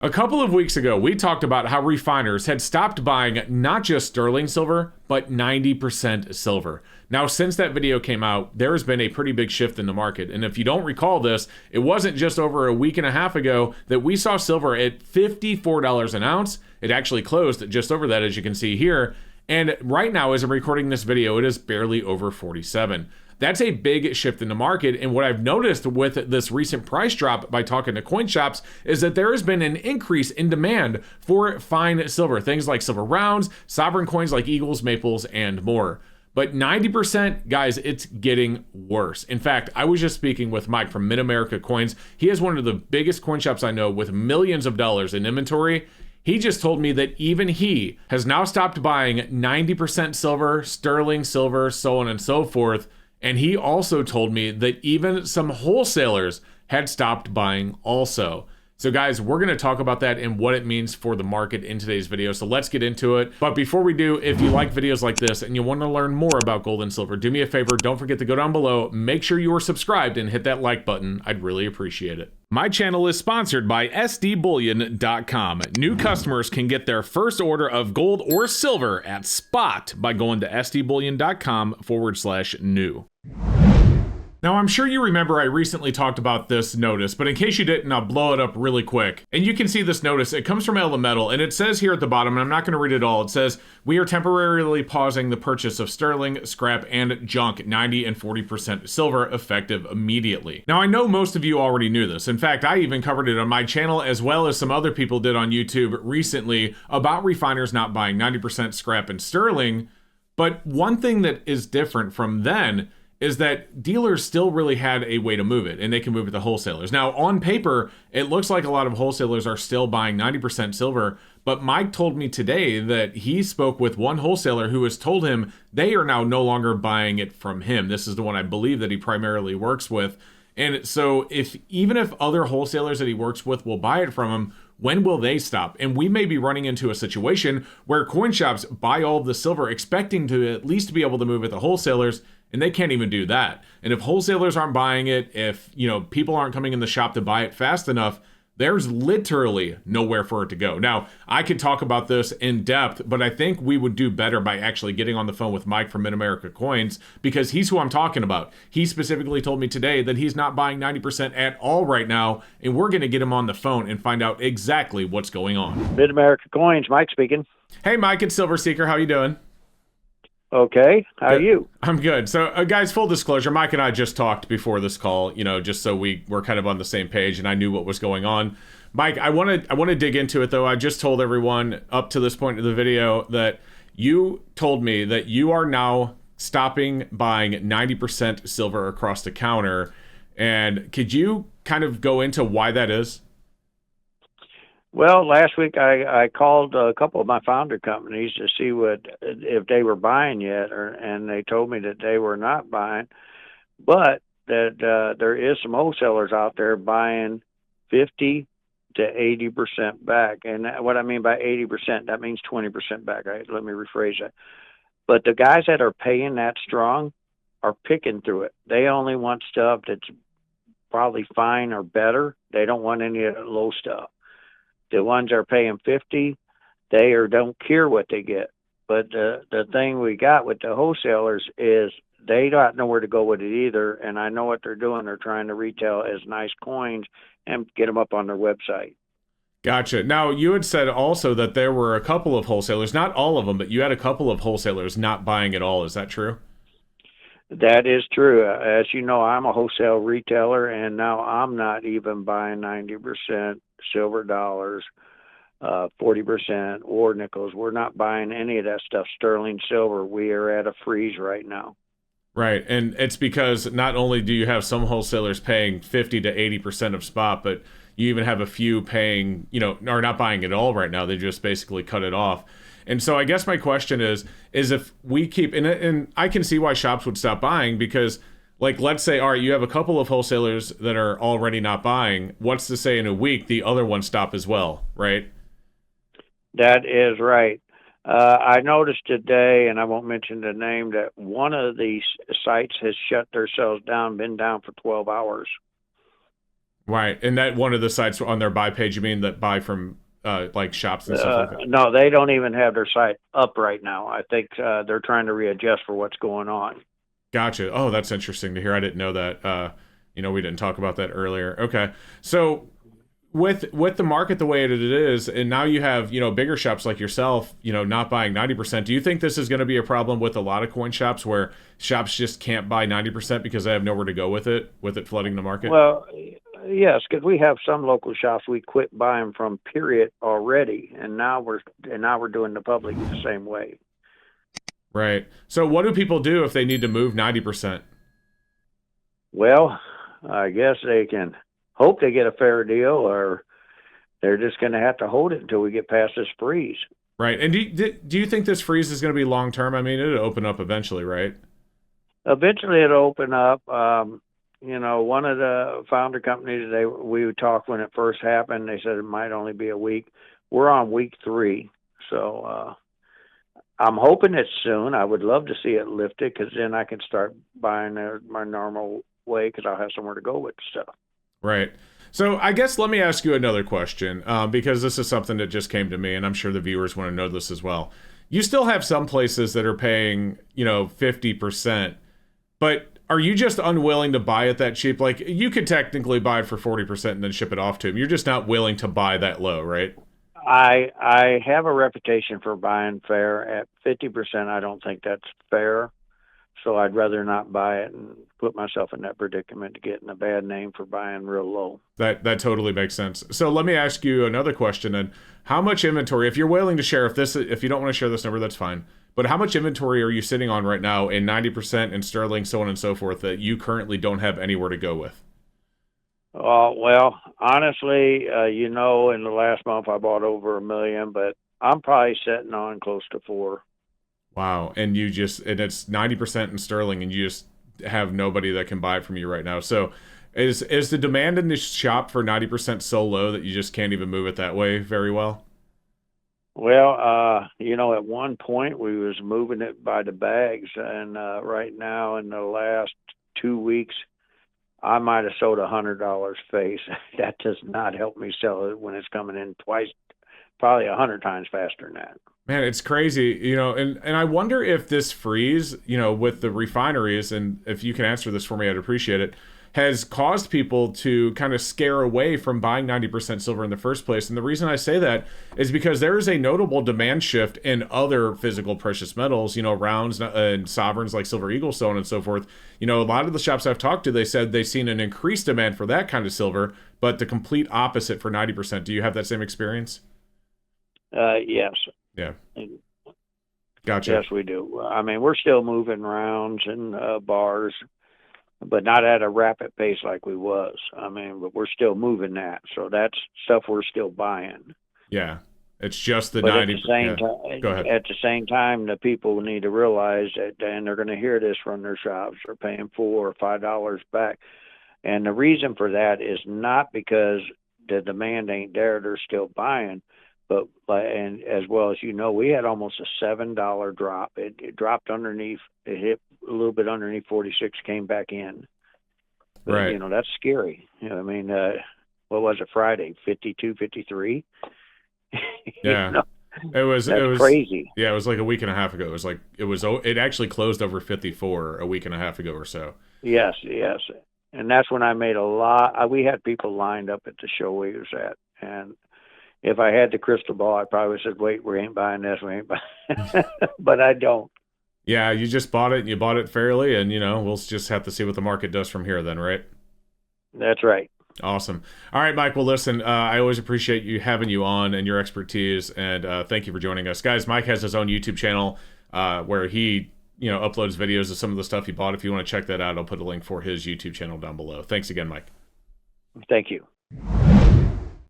A couple of weeks ago, we talked about how refiners had stopped buying not just sterling silver, but 90% silver. Now, since that video came out, there has been a pretty big shift in the market. And if you don't recall this, it wasn't just over a week and a half ago that we saw silver at $54 an ounce. It actually closed at just over that, as you can see here. And right now, as I'm recording this video, it is barely over 47. That's a big shift in the market. And what I've noticed with this recent price drop by talking to coin shops is that there has been an increase in demand for fine silver, things like silver rounds, sovereign coins like eagles, maples, and more. But 90%, guys, it's getting worse. In fact, I was just speaking with Mike from Mid-America Coins. He has one of the biggest coin shops I know with millions of dollars in inventory. He just told me that even he has now stopped buying 90% silver, sterling silver, so on and so forth. And he also told me that even some wholesalers had stopped buying also. So guys, we're going to talk about that and what it means for the market in today's video. So let's get into it. But before we do, if you like videos like this and you want to learn more about gold and silver, do me a favor. Don't forget to go down below. Make sure you are subscribed and hit that like button. I'd really appreciate it. My channel is sponsored by sdbullion.com. New customers can get their first order of gold or silver at spot by going to sdbullion.com/new. Now, I'm sure you remember I recently talked about this notice, but in case you didn't, I'll blow it up really quick. And you can see this notice. It comes from Element Metal, and it says here at the bottom, and I'm not going to read it all, it says, "We are temporarily pausing the purchase of sterling, scrap, and junk 90 and 40% silver effective immediately." Now, I know most of you already knew this. In fact, I even covered it on my channel, as well as some other people did on YouTube recently, about refiners not buying 90% scrap and sterling. But one thing that is different from then is that dealers still really had a way to move it, and they can move it to wholesalers. Now, on paper, it looks like a lot of wholesalers are still buying 90% silver, but Mike told me today that he spoke with one wholesaler who has told him they are now no longer buying it from him. This is the one I believe that he primarily works with. And so even if other wholesalers that he works with will buy it from him, when will they stop? And we may be running into a situation where coin shops buy all of the silver expecting to at least be able to move it to wholesalers, and they can't even do that. And if wholesalers aren't buying it, if people aren't coming in the shop to buy it fast enough, there's literally nowhere for it to go. Now, I could talk about this in depth, but I think we would do better by actually getting on the phone with Mike from Mid-America Coins, because he's who I'm talking about. He specifically told me today that he's not buying 90% at all right now, and we're going to get him on the phone and find out exactly what's going on. Mid-America Coins, Mike speaking. Hey, Mike, it's Silver Seeker. How you doing? Okay, how are you? I'm good. So, guys, full disclosure, Mike and I just talked before this call, just so we're kind of on the same page and I knew what was going on. Mike, I want to dig into it, though. I just told everyone up to this point in the video that you told me that you are now stopping buying 90% silver across the counter. And could you kind of go into why that is? Well, last week I called a couple of my founder companies to see if they were buying yet, and they told me that they were not buying, but that there is some wholesalers out there buying 50 to 80% back. And what I mean by 80%, that means 20% back. Right? Let me rephrase that. But the guys that are paying that strong are picking through it. They only want stuff that's probably fine or better. They don't want any of the low stuff. The ones that are paying 50, they don't care what they get. But the thing we got with the wholesalers is they don't know where to go with it either. And I know what they're doing. They're trying to retail as nice coins and get them up on their website. Gotcha. Now, you had said also that there were a couple of wholesalers, not all of them, but you had a couple of wholesalers not buying at all. Is that true? That is true. As you know, I'm a wholesale retailer, and now I'm not even buying 90% silver dollars, 40% or nickels. We're not buying any of that stuff. Sterling silver, we are at a freeze right now. Right. And it's because not only do you have some wholesalers paying 50 to 80% of spot, but you even have a few paying, are not buying it all right now. They just basically cut it off. And so I guess my question is if we keep, and I can see why shops would stop buying, because let's say, all right, you have a couple of wholesalers that are already not buying. What's to say in a week the other ones stop as well, right? That is right. I noticed today, and I won't mention the name, that one of these sites has shut themselves down, been down for 12 hours. Right. And that one of the sites on their buy page, you mean that buy from like shops and stuff like that? No, they don't even have their site up right now. I think they're trying to readjust for what's going on. Gotcha. Oh, that's interesting to hear. I didn't know that. We didn't talk about that earlier. Okay. So with the market the way it is, and now you have, bigger shops like yourself, not buying 90%. Do you think this is going to be a problem with a lot of coin shops where shops just can't buy 90% because they have nowhere to go with it flooding the market? Well, yes, because we have some local shops we quit buying from period already, and now we're doing the public the same way. Right. So what do people do if they need to move 90%? Well, I guess they can hope they get a fair deal, or they're just going to have to hold it until we get past this freeze. Right. And do you think this freeze is going to be long term? I mean, it'll open up eventually, right? Eventually, it'll open up. One of the founder companies, we talked when it first happened. They said it might only be a week. We're on week 3, so I'm hoping it's soon. I would love to see it lifted, because then I can start buying my normal way, because I'll have somewhere to go with stuff. Right. So I guess let me ask you another question, because this is something that just came to me, and I'm sure the viewers want to know this as well. You still have some places that are paying, 50%, but are you just unwilling to buy it that cheap? Like, you could technically buy it for 40% and then ship it off to them. You're just not willing to buy that low, right? I have a reputation for buying fair. At 50%, I don't think that's fair. So I'd rather not buy it and put myself in that predicament to get in a bad name for buying real low. That totally makes sense. So let me ask you another question then. How much inventory, if you're willing to share, if you don't want to share this number, that's fine. But how much inventory are you sitting on right now in 90% in sterling, so on and so forth, that you currently don't have anywhere to go with? Well, honestly, in the last month I bought over $1 million, but I'm probably sitting on close to 4. Wow. And it's 90% in sterling, and you just have nobody that can buy it from you right now. So is the demand in this shop for 90% so low that you just can't even move it that way very well? Well, at one point we was moving it by the bags, and right now in the last 2 weeks, I might have sold $100 face. That does not help me sell it when it's coming in twice, probably 100 times faster than that. Man, it's crazy, and I wonder if this freeze, with the refineries, and if you can answer this for me, I'd appreciate it, has caused people to kind of scare away from buying 90% silver in the first place. And the reason I say that is because there is a notable demand shift in other physical precious metals, rounds and sovereigns like Silver Eagle, so on and so forth. A lot of the shops I've talked to, they said they've seen an increased demand for that kind of silver, but the complete opposite for 90%. Do you have that same experience? Yes. Yeah. Gotcha. Yes, we do. I mean, we're still moving rounds and bars, but not at a rapid pace like we was. I mean, but we're still moving that. So that's stuff we're still buying. Yeah. It's just the but 90. At the same time, go ahead. At the same time, the people need to realize that, and they're going to hear this from their shops, they're paying $4 or $5 back. And the reason for that is not because the demand ain't there, they're still buying. But, and as well as we had almost a $7 drop. It dropped underneath, it hit a little bit underneath 46, came back in. But, right. That's scary. I mean, what was it, Friday? 52, 53? Yeah. It was crazy. Yeah, it was like a week and a half ago. It actually closed over 54 a week and a half ago or so. Yes. And that's when I made a lot. We had people lined up at the show we was at, and if I had the crystal ball, I probably said, wait, we ain't buying this, we ain't buying but I don't. Yeah, you just bought it, and you bought it fairly, and, we'll just have to see what the market does from here then, right? That's right. Awesome. All right, Mike, well, listen, I always appreciate you having you on and your expertise, and thank you for joining us. Guys, Mike has his own YouTube channel where he, uploads videos of some of the stuff he bought. If you want to check that out, I'll put a link for his YouTube channel down below. Thanks again, Mike. Thank you.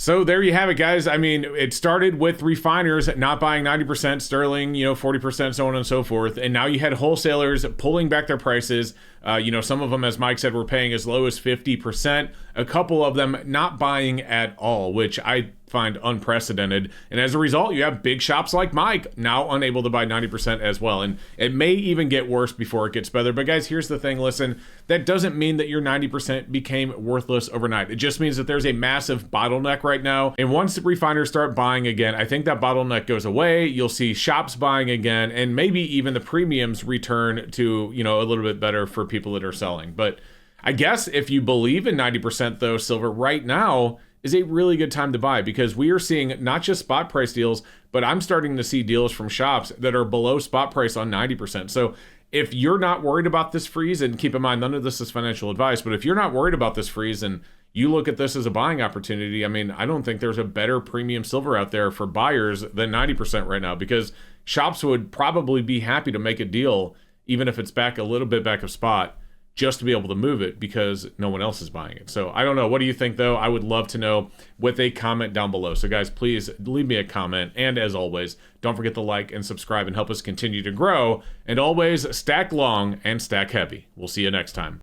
So there you have it, guys. I mean, it started with refiners not buying 90% sterling, 40%, so on and so forth. And now you had wholesalers pulling back their prices. Some of them, as Mike said, were paying as low as 50%. A couple of them not buying at all, which I find unprecedented. And as a result, you have big shops like Mike now unable to buy 90% as well. And it may even get worse before it gets better. But guys, here's the thing. Listen, that doesn't mean that your 90% became worthless overnight. It just means that there's a massive bottleneck right now. And once refiners start buying again, I think that bottleneck goes away. You'll see shops buying again, and maybe even the premiums return to, you know, a little bit better for people that are selling. But I guess if you believe in 90% though, silver right now is a really good time to buy, because we are seeing not just spot price deals, but I'm starting to see deals from shops that are below spot price on 90%. So if you're not worried about this freeze, and keep in mind, none of this is financial advice, but if you're not worried about this freeze and you look at this as a buying opportunity, I mean, I don't think there's a better premium silver out there for buyers than 90% right now, because shops would probably be happy to make a deal, even if it's back a little bit back of spot, just to be able to move it because no one else is buying it. So I don't know. What do you think though? I would love to know with a comment down below. So guys, please leave me a comment. And as always, don't forget to like and subscribe and help us continue to grow. And always stack long and stack heavy. We'll see you next time.